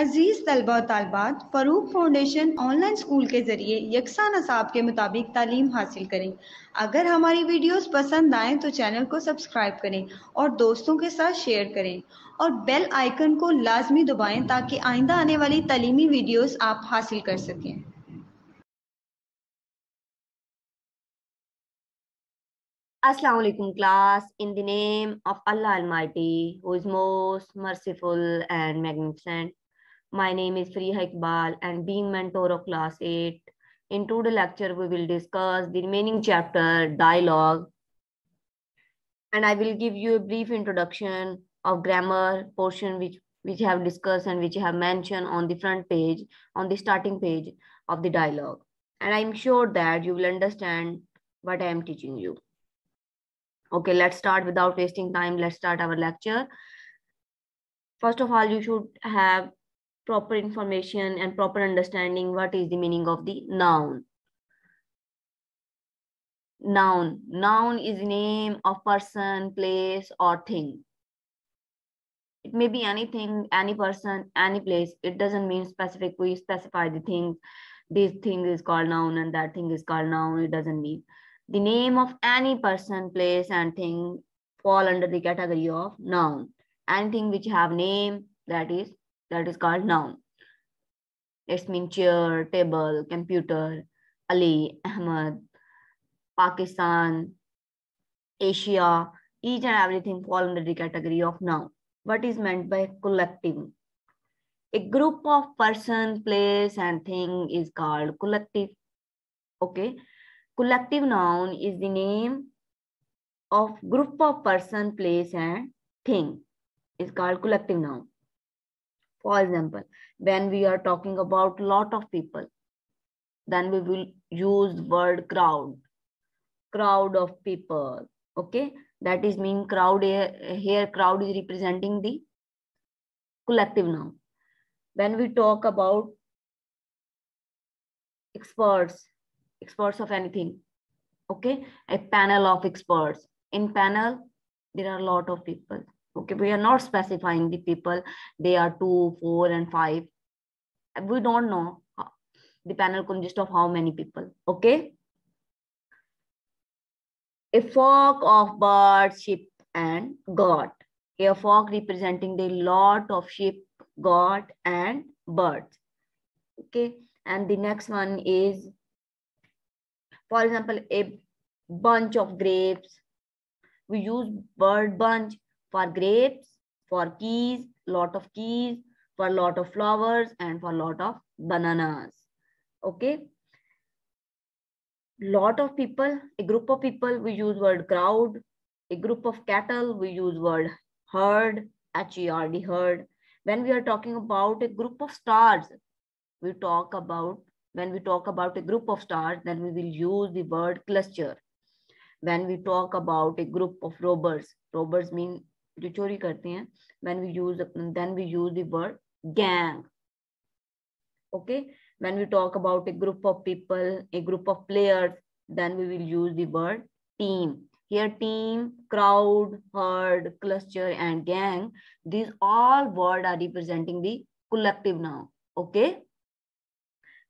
अजीज तलबा और तालबात, Farooq foundation online school के ज़रिए यकसा नसाब के मुताबिक तालीम हासिल करें। अगर हमारी वीडियोस पसंद आएँ तो चैनल को सब्सक्राइब करें और दोस्तों के साथ शेयर करें और बेल आइकन को लाजमी दबाएं ताकि आइंदा आने वाली तालीमी वीडियोस आप हासिल कर सकें। Assalamu alaikum class. In the name of Allah Almighty, who is most merciful and magnificent. My name is Fariha Iqbal and being mentor of class 8. In today's lecture, we will discuss the remaining chapter, dialogue. And I will give you a brief introduction of grammar portion which I have discussed and which I have mentioned on the front page, on the starting page of the dialogue. And I'm sure that you will understand what I am teaching you. Okay, let's start without wasting time. Let's start our lecture. First of all, you should have proper information and proper understanding what is the meaning of the noun. Noun is name of person, place, or thing. It may be anything, any person, any place. It doesn't mean specific. We specify the things. This thing is called noun and that thing is called noun. It doesn't mean. The name of any person, place, and thing fall under the category of noun. Anything which have name, that is called noun. It means chair, table, computer, Ali, Ahmad, Pakistan, Asia. Each and everything fall under the category of noun. What is meant by collective? A group of person, place, and thing is called collective. Okay. Collective noun is the name of group of person, place, and thing. Is called collective noun. For example, when we are talking about lot of people, then we will use word crowd. Crowd of people. Okay. That is mean crowd here crowd is representing the collective noun. When we talk about experts of anything, okay, a panel of experts. In panel, there are a lot of people. Okay, we are not specifying the people. They are 2, 4, and 5. We don't know the panel consists of how many people. Okay. A flock of birds, sheep, and goat. A flock representing the lot of sheep, goat, and birds. Okay. And the next one is, for example, a bunch of grapes. We use word bunch for grapes, for keys, lot of keys, for lot of flowers, and for lot of bananas. Okay. Lot of people, a group of people, we use word crowd. A group of cattle, we use word herd, H-E-R-D, herd. When we are talking about a group of stars, when we talk about a group of stars, then we will use the word cluster. When we talk about a group of robbers mean जो चोरी करते हैं, then we use the word gang. Okay. When we talk about a group of people, a group of players, then we will use the word team. Here team, crowd, herd, cluster, and gang, these all words are representing the collective noun. Okay.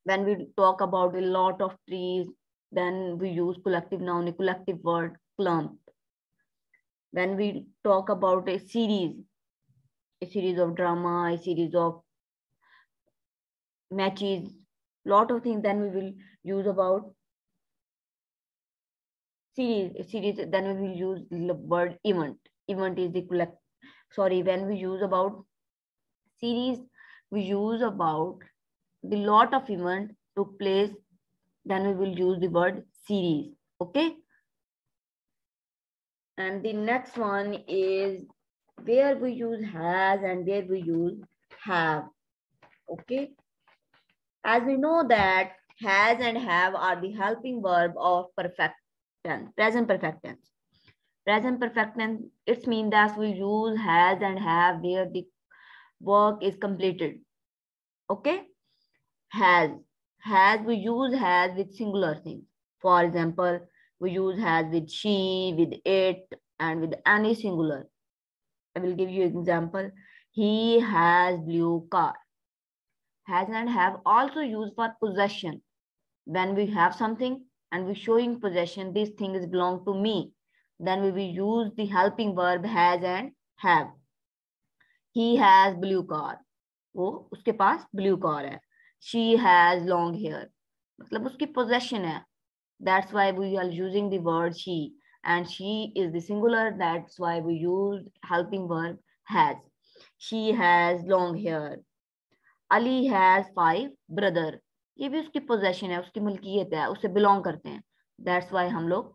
When we talk about a lot of trees, then we use collective noun, a collective word, clump. When we talk about a series of drama, a series of matches, lot of things, then we will use about series, then we will use the word event. Event is the when we use about series, we use about the lot of event took place, then we will use the word series. Okay. And the next one is where we use has and where we use have. Okay. As we know that has and have are the helping verb of perfect tense, present perfect tense. Present perfect tense, it means that we use has and have where the work is completed. Okay. Has we use has with singular things. For example, we use has with she, with it, and with any singular. I will give you an example. He has blue car. Has and have also used for possession. When we have something and we showing possession, this thing is belong to me, then we will use the helping verb has and have. He has blue car. वो उसके पास blue car है. She has long hair. मतलब उसकी possession है. That's why we are using the word she. And she is the singular. That's why we use helping verb has. She has long hair. Ali has 5 brother. ये भी उसकी possession है, उसकी मलकियत है, उससे belong करते हैं. That's why हम लोग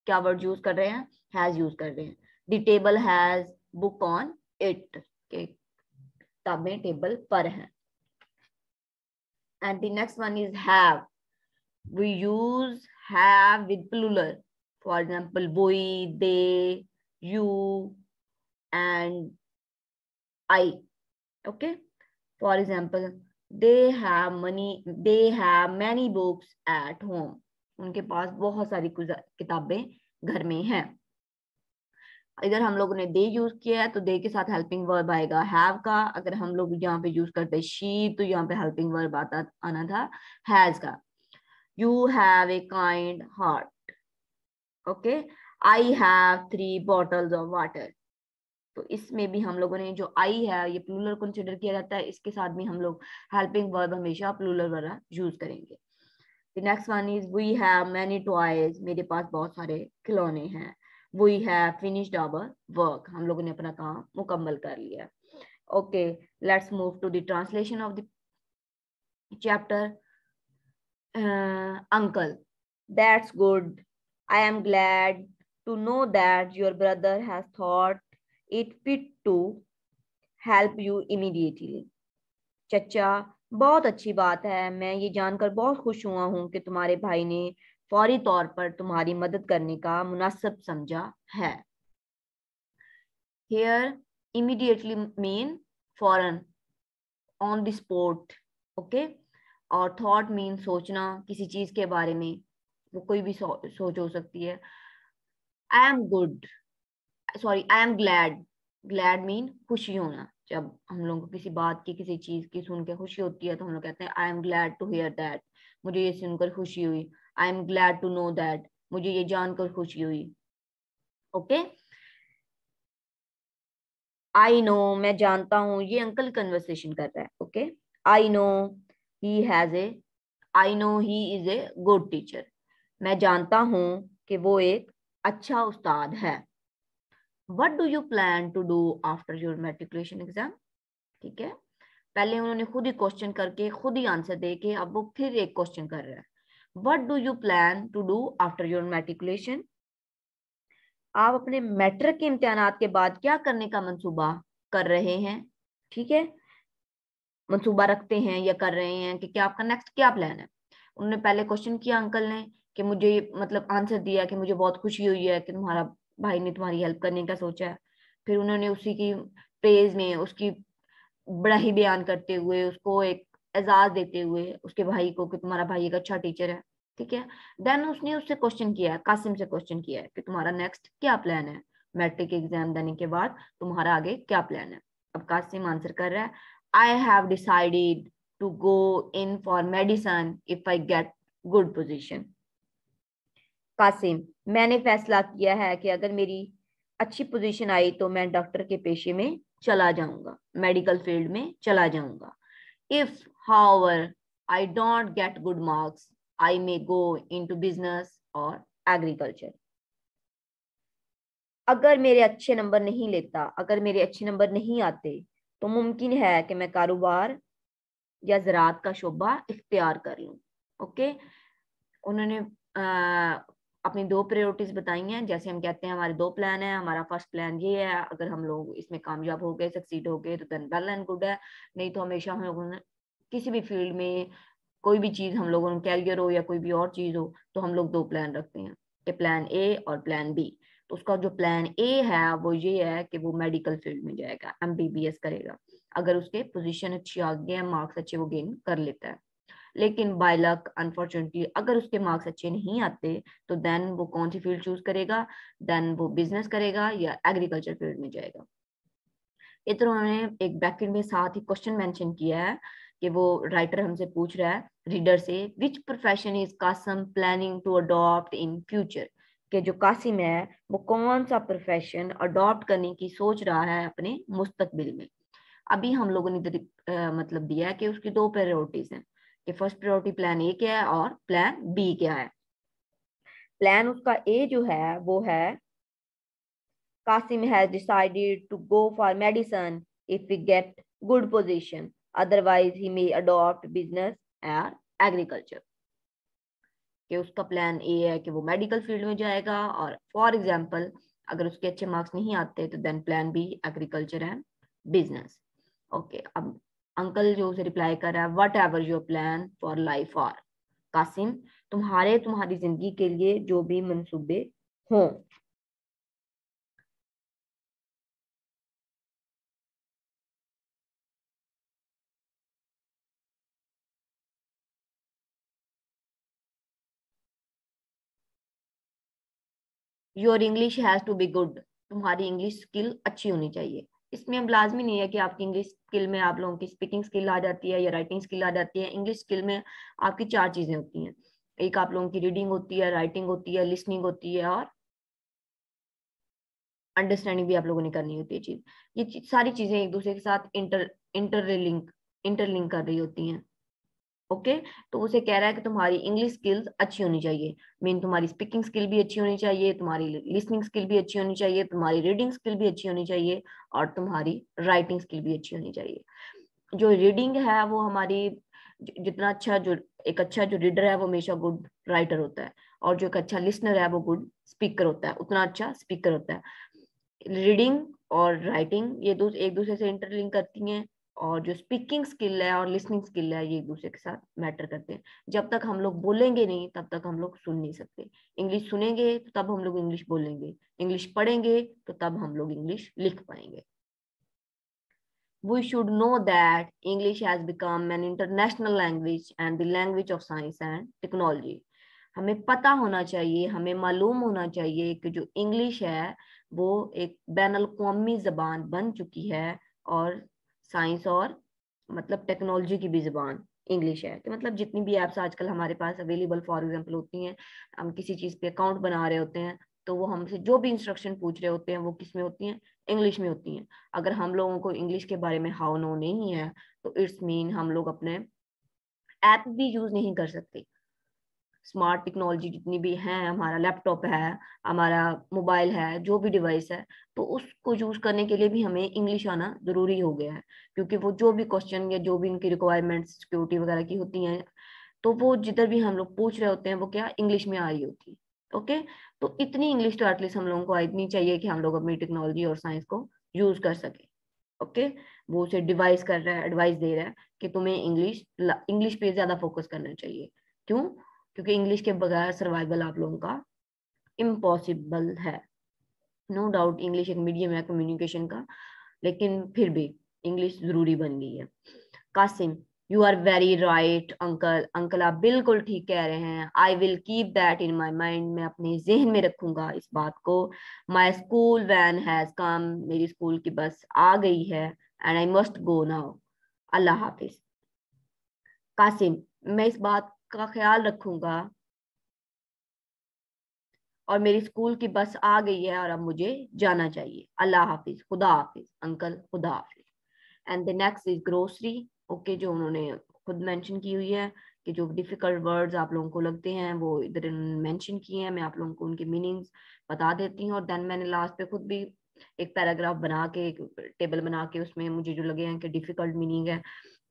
क्या word use कर रहे हैं? Has use कर रहे हैं. The table has book on it. के किताबें टेबल पर हैं. And the next one is have. We use have with plural. For example, we, they, you, and I. Okay. For example, they have many books at home. उनके पास बहुत सारी किताबें घर में हैं. इधर हम लोगों ने दे यूज किया है तो दे के साथ हेल्पिंग वर्ब आएगा हैव का. अगर हम लोग यहाँ पे यूज करते शी तो यहाँ पे हेल्पिंग वर्ब आना था हैज का. You have a kind heart. Okay. I have 3 bottles of water. तो इसमें भी हम लोगों ने जो आई है ये प्लूरल कंसिडर किया जाता है. इसके साथ भी हम लोग हेल्पिंग वर्ब हमेशा प्लूरल वाला यूज करेंगे. The next one is we have many toys. मेरे पास बहुत सारे खिलौने हैं. We have finished our work. हम लोगों ने अपना काम मुकम्मल कर लिया. Okay, let's move to the translation of the chapter. Uncle, that's good. I am glad to know that your brother has thought it fit to help you immediately. चचा, बहुत अच्छी बात है. मैं ये जानकर बहुत खुश हुआ हूँ कि तुम्हारे भाई ने फौरी तौर पर तुम्हारी मदद करने का मुनासिब समझा है. Here immediately mean फौरन, on the spot. Okay. और thought mean सोचना किसी चीज के बारे में. वो कोई भी सोच हो सकती है. I am glad. Glad mean खुशी होना. जब हम लोग को किसी बात की किसी चीज की सुन के खुशी होती है तो हम लोग कहते हैं I am glad to hear that. मुझे ये सुनकर खुशी हुई. I am glad to know that. मुझे ये जानकर खुशी हुई. ओके. I know, मैं जानता हूँ. ये अंकल कन्वर्सेशन कर रहा है. Okay. I know he is a good teacher. मैं जानता हूँ कि वो एक अच्छा उस्ताद है. What do you plan to do after your matriculation exam? ठीक है. पहले उन्होंने खुद ही क्वेश्चन करके खुद ही आंसर दे के अब वो फिर एक क्वेश्चन कर रहा है. What do you plan to do after your matriculation? आप अपने मैट्रिक के इम्तिहानात के बाद क्या करने का मंसूबा कर रहे हैं? ठीक है. मंसूबा रखते हैं या कर रहे हैं कि क्या आपका नेक्स्ट क्या प्लान है. उन्होंने पहले क्वेश्चन किया अंकल ने कि मुझे मतलब आंसर दिया कि मुझे बहुत खुशी हुई है कि तुम्हारा भाई ने तुम्हारी हेल्प करने का सोचा है. फिर उन्होंने उसी की प्रेज में उसकी बड़ा ही बयान करते हुए उसको एक एजाज देते हुए उसके भाई को कि तुम्हारा भाई एक अच्छा टीचर है. ठीक है. देन उसने उससे क्वेश्चन किया है, कासिम से क्वेश्चन किया है कि तुम्हारा नेक्स्ट क्या प्लान है. मैट्रिक एग्जाम देने के बाद तुम्हारा आगे क्या प्लान है. अब कासिम आंसर कर रहा है I have decided to go in for medicine if I get good position. Kasim, मैंने फैसला किया है कि अगर मेरी अच्छी पोजीशन आई तो मैं डॉक्टर के पेशे में चला जाऊंगा, मेडिकल फील्ड में चला जाऊंगा. If however I don't get good marks I may go into business और एग्रीकल्चर. अगर मेरे अच्छे नंबर नहीं आते तो मुमकिन है कि मैं कारोबार या ज़राअत का शोबा इख्तियार कर लूं. ओके. उन्होंने अपनी 2 प्रायोरिटीज बताई हैं. जैसे हम कहते हैं हमारे 2 प्लान हैं. हमारा फर्स्ट प्लान ये है, अगर हम लोग इसमें कामयाब हो गए, सक्सीड हो गए तो देन वेल एंड गुड है. नहीं तो हमेशा हम लोगों ने किसी भी फील्ड में कोई भी चीज हम लोगों ने कैरियर हो या कोई भी और चीज हो तो हम लोग 2 प्लान रखते हैं कि प्लान ए और प्लान बी. तो उसका जो प्लान ए है वो ये है कि वो मेडिकल फील्ड में जाएगा, MBBS करेगा. अगर उसके पोजीशन अच्छी आ गई है, मार्क्स अच्छे वो गेन कर लेता है. लेकिन बाय लक अनफॉर्चुनेटली अगर उसके मार्क्स अच्छे नहीं आते तो देन वो कौन सी फील्ड चूज करेगा, देन वो बिजनेस करेगा या एग्रीकल्चर फील्ड में जाएगा. इधर उन्होंने एक ब्रैकेट में साथ ही क्वेश्चन मेंशन किया है कि वो राइटर हमसे पूछ रहा है रीडर से, which profession is Kasim planning to adopt in future, कि जो कासिम है वो कौन सा प्रोफेशन अडॉप्ट करने की सोच रहा है अपने मुस्तकबिल में। अभी हम लोगों ने मतलब दिया है कि उसकी दो प्रायोरिटीज हैं, कि फर्स्ट प्रायोरिटी प्लान ए क्या है और प्लान बी क्या है। प्लान उसका ए जो है वो है, Kasim has decided to go for medicine if we get good position, otherwise he may adopt business और एग्रीकल्चर। कि उसका प्लान ए है कि वो मेडिकल फील्ड में जाएगा, और फॉर एग्जांपल अगर उसके अच्छे मार्क्स नहीं आते तो then plan B agriculture and business. Okay, अब अंकल जो उसे रिप्लाई कर रहा है, whatever your plan for life are, Kasim तुम्हारी जिंदगी के लिए जो भी मंसूबे हों। Your English has to be good, तुम्हारी इंग्लिश स्किल अच्छी होनी चाहिए। इसमें अब लाजमी नहीं है कि आपकी इंग्लिश स्किल में आप लोगों की स्पीकिंग स्किल आ जाती है या राइटिंग स्किल आ जाती है। इंग्लिश स्किल में आपकी चार चीजें होती हैं, एक आप लोगों की रीडिंग होती है, राइटिंग होती है, लिसनिंग होती है, और अंडरस्टैंडिंग भी आप लोगों ने करनी होती है चीज। सारी चीजें एक दूसरे के साथ इंटरलिंक कर रही होती हैं। ओके, तो उसे कह रहा है कि तुम्हारी इंग्लिश स्किल्स अच्छी होनी चाहिए, मीन तुम्हारी स्पीकिंग स्किल भी अच्छी होनी चाहिए, तुम्हारी लिसनिंग स्किल भी अच्छी होनी चाहिए, तुम्हारी रीडिंग स्किल भी अच्छी होनी चाहिए, और तुम्हारी राइटिंग स्किल भी अच्छी होनी चाहिए। जो रीडिंग है वो हमारी जितना अच्छा, जो एक अच्छा जो रीडर है वो हमेशा गुड राइटर होता है, और जो एक अच्छा लिसनर है वो गुड स्पीकर होता है, उतना अच्छा स्पीकर होता है। रीडिंग और राइटिंग ये एक दूसरे से इंटरलिंक करती हैं, और जो स्पीकिंग स्किल है और लिसनिंग स्किल है ये एक दूसरे के साथ मैटर करते हैं। जब तक हम लोग बोलेंगे नहीं तब तक हम लोग सुन नहीं सकते। इंग्लिश सुनेंगे तो तब हम लोग इंग्लिश बोलेंगे, इंग्लिश पढ़ेंगे तो तब हम लोग इंग्लिश लिख पाएंगे। We should know that English has become an international language and the language of science and technology. हमें पता होना चाहिए, हमें मालूम होना चाहिए कि जो इंग्लिश है वो एक बैनुल कौमी जबान बन चुकी है, और साइंस और मतलब टेक्नोलॉजी की भी जबान इंग्लिश है। कि मतलब जितनी भी एप्स आजकल हमारे पास अवेलेबल फॉर एग्जांपल होती हैं, हम किसी चीज पे अकाउंट बना रहे होते हैं तो वो हमसे जो भी इंस्ट्रक्शन पूछ रहे होते हैं वो किस में होती हैं, इंग्लिश में होती हैं। अगर हम लोगों को इंग्लिश के बारे में हाउ नो नहीं है तो इट्स मीन हम लोग अपने ऐप भी यूज नहीं कर सकते। स्मार्ट टेक्नोलॉजी जितनी भी है, हमारा लैपटॉप है, हमारा मोबाइल है, जो भी डिवाइस है, तो उसको यूज करने के लिए भी हमें इंग्लिश आना जरूरी हो गया है। क्योंकि वो जो भी क्वेश्चन या जो भी इनकी रिक्वायरमेंट्स सिक्योरिटी वगैरह की होती हैं, तो वो जिधर भी हम लोग पूछ रहे होते हैं वो क्या इंग्लिश में आ रही होती है। ओके, तो इतनी इंग्लिश तो एटलीस्ट हम लोगों को इतनी चाहिए कि हम लोग अपनी टेक्नोलॉजी और साइंस को यूज कर सके। ओके, वो उसे डिवाइस कर रहा है, एडवाइस दे रहा है कि तुम्हें इंग्लिश पे ज्यादा फोकस करना चाहिए। क्यों? क्योंकि इंग्लिश के बगैर सर्वाइवल आप लोगों का इम्पॉसिबल है। नो डाउट इंग्लिश एक मीडियम है कम्युनिकेशन का, लेकिन फिर भी इंग्लिश जरूरी बन गई है। Qasim, you are very right uncle, uncle आप बिल्कुल ठीक कह रहे हैं। I will keep that in my mind, मैं अपने जहन में रखूंगा इस बात को। My school van has come, मेरी स्कूल की बस आ गई है, and I must go now, अल्लाह हाफिज। कासिम, मैं इस बात का ख्याल रखूंगा, और मेरी स्कूल की बस आ गई है और अब मुझे जाना चाहिए, अल्लाह हाफिज, खुदा हाफिज अंकल, खुदा हाफिज। And the next is grocery. Okay, जो उन्होंने खुद मेंशन की हुई है कि जो डिफिकल्ट वर्ड्स आप लोगों को लगते हैं वो इधर मेंशन किए हैं, मैं आप लोगों को उनके मीनिंग्स बता देती हूँ। और देन मैंने लास्ट पे खुद भी एक पैराग्राफ बना के, एक टेबल बना के, उसमें मुझे जो लगे हैं कि डिफिकल्ट मीनिंग है,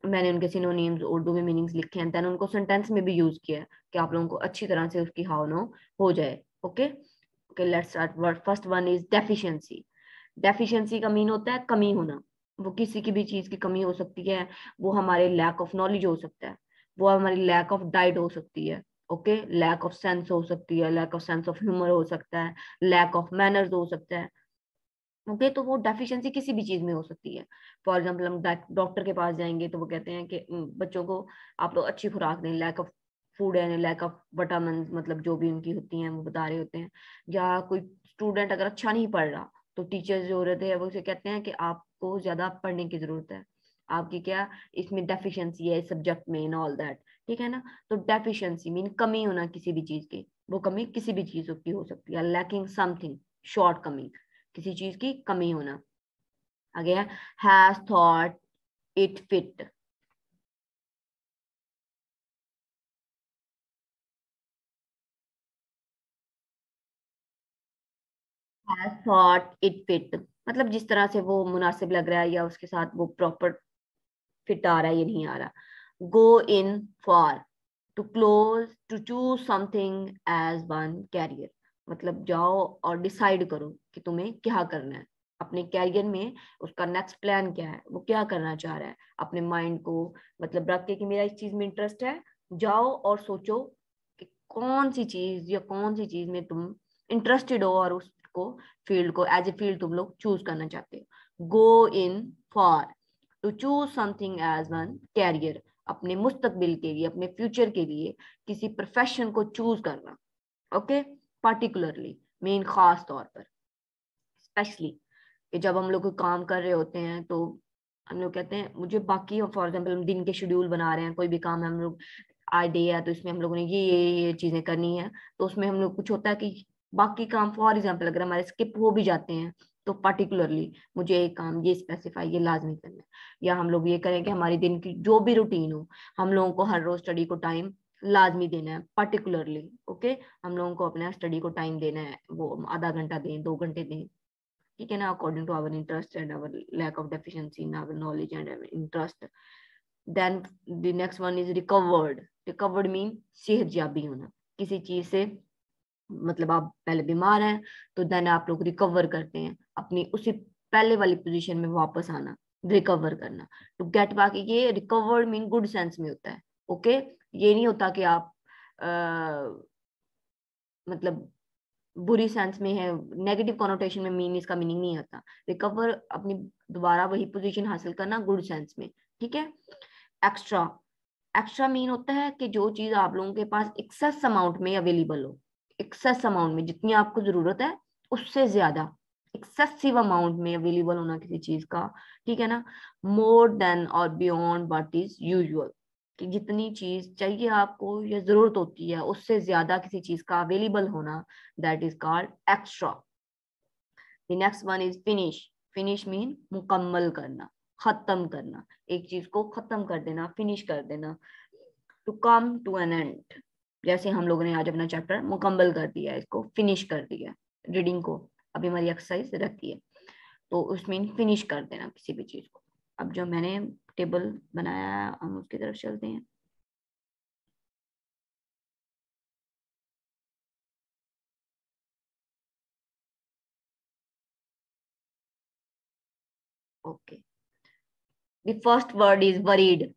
मैंने उनके सिनोनिम्स उर्दू में मीनिंग्स लिखे हैं, देन उनको सेंटेंस में भी यूज किया है कि आप लोगों को अच्छी तरह से उसकी हाउ नो हो जाए। Okay okay, let's start. Word first one is deficiency. Deficiency का मीन होता है कमी होना। वो किसी की भी चीज की कमी हो सकती है, वो हमारे लैक ऑफ नॉलेज हो सकता है, वो हमारी लैक ऑफ डाइट हो सकती है, ओके, लैक ऑफ सेंस हो सकती है, lack of sense of humour हो सकता है, लैक ऑफ मैनर्स हो सकता है। ओके, तो वो डेफिशिएंसी किसी भी चीज में हो सकती है। फॉर एग्जाम्पल हम डॉक्टर के पास जाएंगे तो वो कहते हैं कि बच्चों को आप लोग अच्छी खुराक दें, लैक ऑफ फूड है, लैक ऑफ विटामिन, मतलब जो भी उनकी होती हैं वो बता रहे होते हैं। या कोई स्टूडेंट अगर अच्छा नहीं पढ़ रहा तो टीचर्स जो रहते हैं वो उसे कहते हैं कि आपको ज्यादा पढ़ने की जरूरत है, आपकी क्या इसमें डेफिशिएंसी है सब्जेक्ट में इन ऑल दैट, ठीक है ना। तो डेफिशिएंसी मीन कमी होना किसी भी चीज की, वो कमी किसी भी चीज की हो सकती है। लैकिंग समथिंग, शॉर्ट कमिंग, किसी चीज की कमी होना। आगे है has thought it fit, has thought it fit मतलब जिस तरह से वो मुनासिब लग रहा है या उसके साथ वो प्रॉपर फिट आ रहा है या नहीं आ रहा। Go in for, to close, to choose something as one career, मतलब जाओ और डिसाइड करो कि तुम्हें क्या करना है अपने कैरियर में, उसका नेक्स्ट प्लान क्या है, वो क्या करना चाह रहा है। अपने माइंड को मतलब रख के कि मेरा इस चीज में इंटरेस्ट है, जाओ और सोचो कि कौन सी चीज या कौन सी चीज में तुम इंटरेस्टेड हो और उसको फील्ड को एज ए फील्ड तुम लोग चूज करना चाहते हो। Go in for, to choose something as one career, अपने मुस्तकबिल के लिए, अपने फ्यूचर के लिए किसी प्रोफेशन को चूज करना। ओके, पर्टिकुलरली मीन खास तौर पर, स्पेशली कि जब हम लोग कोई काम कर रहे होते हैं तो हम लोग कहते हैं मुझे बाकी, फॉर एग्जाम्पल हम दिन के शेड्यूल बना रहे हैं, कोई भी काम है हम लोग आज डे है तो इसमें हम लोगों ने ये चीजें करनी है, तो उसमें हम लोग कुछ होता है कि बाकी काम फॉर एग्जाम्पल अगर हमारे स्किप हो भी जाते हैं तो पर्टिकुलरली मुझे एक काम ये स्पेसिफाई ये लाजमी करना है। या हम लोग ये करें कि हमारी दिन की जो भी रूटीन हो, हम लोगों को हर रोज स्टडी को टाइम लाजमी देना है पर्टिकुलरली। ओके, हम लोगों को अपने स्टडी को टाइम देना है, वो आधा घंटा दें 2 घंटे दें, ठीक है ना, according to our interest and our lack of deficiency in our knowledge and interest. Then the next one is recovered, recovered mean सेहतयाबी होना किसी चीज से, मतलब आप पहले बीमार हैं तो देन आप लोग रिकवर करते हैं, अपनी उसी पहले वाली पोजीशन में वापस आना, रिकवर करना, टू गेट बैक। ये रिकवर्ड मीन गुड सेंस में होता है। ओके, ये नहीं होता कि आप मतलब बुरी सेंस में है, नेगेटिव कॉनोटेशन में मीन इसका मीनिंग नहीं आता। रिकवर अपनी दोबारा वही पोजीशन हासिल करना गुड सेंस में, ठीक है। एक्स्ट्रा, एक्स्ट्रा मीन होता है कि जो चीज आप लोगों के पास एक्सेस अमाउंट में अवेलेबल हो, एक्सेस अमाउंट में जितनी आपको जरूरत है उससे ज्यादा, एक्सेसिव अमाउंट में अवेलेबल होना किसी चीज का, ठीक है ना। मोर देन और बियॉन्ड व्हाट इज यूजुअल, कि जितनी चीज चाहिए आपको या जरूरत होती है उससे ज्यादा किसी चीज का अवेलेबल होना, that is called extra. The next one is finish, finish mean मुकम्मल करना, खत्म करना, एक चीज को खत्म कर देना, फिनिश कर देना। To come to an end, जैसे हम लोगों ने आज अपना चैप्टर मुकम्मल कर दिया, इसको फिनिश कर दिया, रीडिंग को अभी हमारी एक्सरसाइज रहती है, तो उसमें फिनिश कर देना किसी भी चीज को। अब जो मैंने टेबल बनाया है हम उसकी तरफ चलते हैं। Okay, the first word is worried,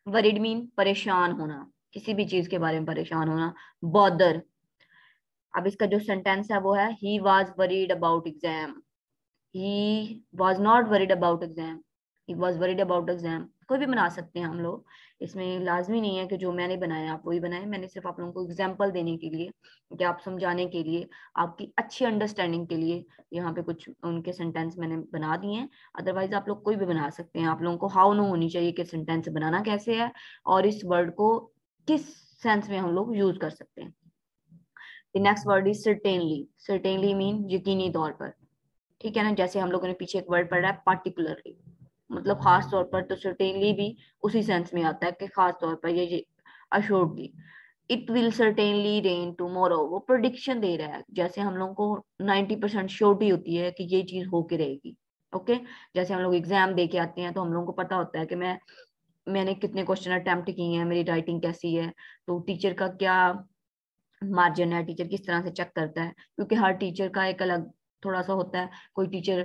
worried mean परेशान होना, किसी भी चीज के बारे में परेशान होना। बॉदर, अब इसका जो सेंटेंस है वो है he was worried about exam, he was not worried about exam, he was worried about exam. कोई भी बना सकते हैं हम लोग, इसमें लाजमी नहीं है कि जो मैंने बनाया आप वही बनाए, मैंने सिर्फ आप लोगों को एग्जाम्पल देने के लिए, कि आप समझाने के लिए, आपकी अच्छी अंडरस्टैंडिंग के लिए यहाँ पे कुछ उनके सेंटेंस मैंने बना दिए हैं। अदरवाइज आप लोग कोई भी बना सकते हैं, आप लोगों को हाउ नो होनी चाहिए कि सेंटेंस बनाना कैसे है और इस वर्ड को किस सेंस में हम लोग यूज कर सकते हैं। Next word is certainly, certainly mean यकीनी तौर पर, ठीक है ना। जैसे हम लोगों ने पीछे एक वर्ड पढ़ा है पार्टिकुलरली, मतलब खास तौर पर, तो सर्टेनली भी उसी सेंस में आता है कि खास तौर पर, ये assuredly. It will certainly rain tomorrow, वो प्रोडिक्शन दे रहा है, जैसे हम लोगों को 90% श्योरिटी होती है कि ये चीज होके रहेगी। ओके, जैसे हम लोग एग्जाम दे के आते हैं तो हम लोगों को पता होता है कि मैंने कितने क्वेश्चन अटेम्प्ट किए हैं, मेरी राइटिंग कैसी है, तो टीचर का क्या मार्जिन है, टीचर किस तरह से चेक करता है, क्योंकि हर टीचर का एक अलग थोड़ा सा होता है। कोई टीचर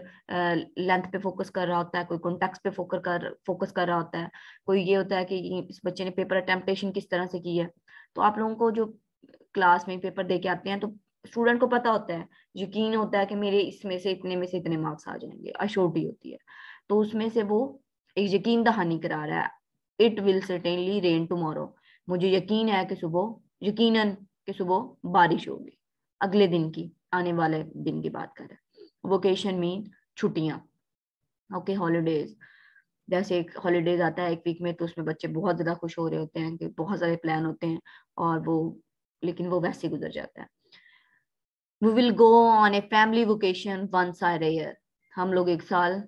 लेंथ पे फोकस कर रहा होता है, कोई कॉन्टेक्स्ट पे फोकस कर रहा होता है, कोई ये होता है कि इस बच्चे ने पेपर अटेम्प्टेशन किस तरह से की है। तो आप लोगों को जो क्लास में पेपर दे के आते हैं तो स्टूडेंट को पता होता है, यकीन होता है कि मेरे इसमें से इतने में से इतने मार्क्स आ जाएंगे, अश्योरिटी होती है। तो उसमें से वो एक यकीन दहानी करा रहा है, it will certainly rain tomorrow, मुझे यकीन है कि सुबह, यकीनन कि सुबह बारिश होगी, अगले दिन की, आने वाले दिन की बात कर रहे हैं। वोकेशन मीन छुट्टियां, ओके, हॉलीडेज। जैसे एक हॉलीडेज आता है एक वीक में, तो उसमें बच्चे बहुत ज्यादा खुश हो रहे होते हैं कि बहुत सारे प्लान होते हैं, और वो लेकिन वो वैसे ही गुजर जाता है। We will go on a family vacation once a year. हम लोग एक साल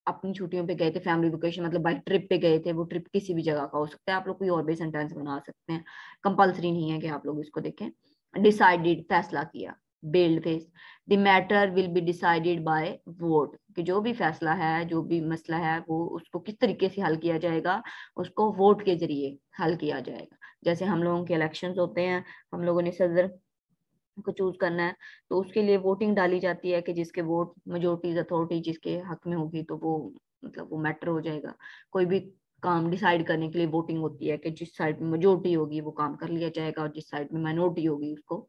अपनी छुट्टियों पे गए थे, फैमिली वेकेशन मतलब बाइक ट्रिप पे गए थे। वो ट्रिप किसी भी जगह का हो सकता है, आप लोग कोई और भी सेंटेंस बना सकते हैं, कंपलसरी नहीं है कि आप लोग इसको देखें। डिसाइडेड, फैसला किया। Build face, the matter will be decided by vote, कि जो भी फैसला है, जो भी मसला है, वो उसको किस तरीके से हल किया जाएगा, उसको वोट के जरिए हल किया जाएगा। जैसे हम लोगों के इलेक्शंस होते हैं, हम लोगों ने सदर को चूज करना है, तो उसके लिए वोटिंग डाली जाती है कि जिसके वोट मेजोरिटीज अथॉरिटी जिसके हक में होगी, तो वो मतलब वो मैटर हो जाएगा। कोई भी काम डिसाइड करने के लिए वोटिंग होती है कि जिस साइड में मेजोरिटी होगी वो काम कर लिया जाएगा, और जिस साइड में माइनॉरिटी होगी उसको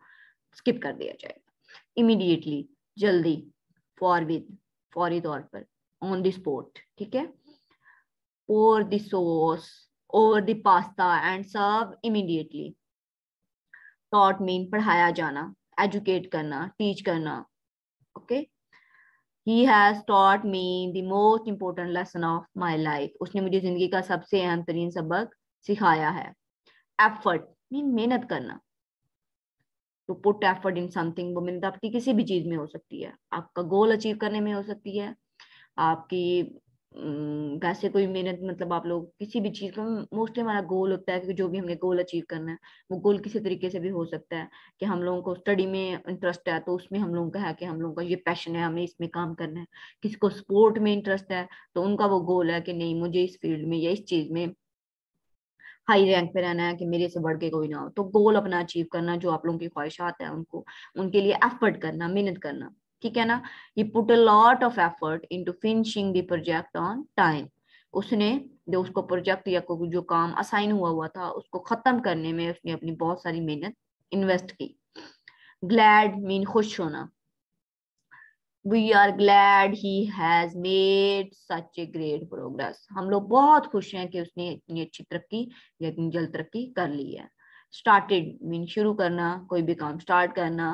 स्किप कर दिया जाएगा। इमीडिएटली, जल्दी। फॉरविद, फौरी तौर पर। ऑन द स्पॉट, ठीक है। pour the sauce over the pasta and serve immediately. taught mean पढ़ाया जाना, एजुकेट करना, टीच करना, okay. he has taught me the most important lesson of my life. उसने मुझे जिंदगी का सबसे अहम तरीन सबक सिखाया है। एफर्ट मीन मेहनत करना, to put effort in something, वो मेहनत आपकी किसी भी चीज में हो सकती है, आपका गोल अचीव करने में हो सकती है, आपकी वैसे कोई मेहनत मतलब आप लोग किसी भी चीज का, मोस्टली हमारा गोल होता है कि जो भी हमने गोल अचीव करना है, वो गोल किसी तरीके से भी हो सकता है कि हम लोगों को स्टडी में इंटरेस्ट है तो उसमें हम लोगों का है कि हम लोगों का ये पैशन है, हमें इसमें काम करना है। किसी को स्पोर्ट में इंटरेस्ट है तो उनका वो गोल है कि नहीं मुझे इस फील्ड में या इस चीज में हाई रैंक पे रहना है, कि मेरे से बढ़ के कोई ना हो। तो गोल अपना अचीव करना, जो आप लोगों की ख्वाहिशात है उनको, उनके लिए एफर्ट करना, मेहनत करना, ठीक है ना। ये put a lot of effort into finishing the project on time. उसने जो उसको प्रोजेक्ट या कोई जो काम असाइन हुआ था उसको खत्म करने में उसने अपनी बहुत सारी मेहनत इन्वेस्ट की। ग्लैड मीन खुश होना। We are glad he has made such a great progress. हम लोग बहुत खुश हैं कि उसने इतनी अच्छी तरक्की या इतनी जल्द तरक्की कर ली है। Started मीन शुरू करना, कोई भी काम स्टार्ट करना,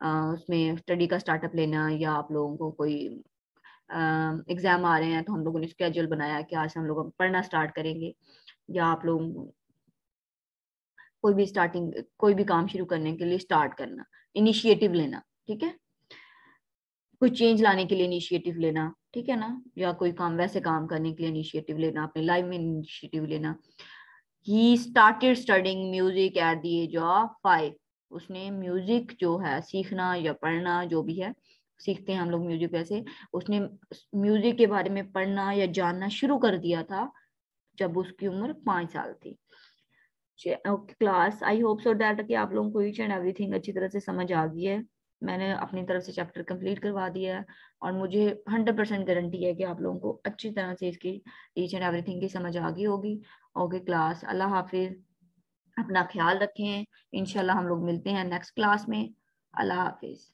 उसमें स्टडी का स्टार्टअप लेना, या आप लोगों को कोई एग्जाम आ रहे हैं तो हम लोगों ने स्केड्यूल बनाया कि आज हम लोग पढ़ना स्टार्ट करेंगे, या आप लोग कोई भी स्टार्टिंग कोई भी काम शुरू करने के लिए स्टार्ट करना, इनिशिएटिव लेना, ठीक है। कोई चेंज लाने के लिए इनिशिएटिव लेना, ठीक है ना, या कोई काम वैसे काम करने के लिए इनिशिएटिव लेना, अपने लाइफ में इनिशिएटिव लेना। He started studying music at the age of 5। उसने म्यूजिक जो है सीखना या पढ़ना जो भी है, सीखते हैं हम लोग म्यूजिक वैसे, उसने म्यूजिक के बारे में पढ़ना या जानना शुरू कर दिया था जब उसकी उम्र 5 साल थी। Class, I hope so that कि आप लोगों को ईच एंड एवरीथिंग अच्छी तरह से समझ आ गई है। मैंने अपनी तरफ से चैप्टर कंप्लीट करवा दिया है, और मुझे 100% गारंटी है कि आप लोगों को अच्छी तरह से इसकी ईच एंड एवरीथिंग की समझ आ गई होगी। ओके क्लास, अल्लाह हाफिज, अपना ख्याल रखें। इंशाल्लाह हम लोग मिलते हैं नेक्स्ट क्लास में। अल्लाह हाफिज।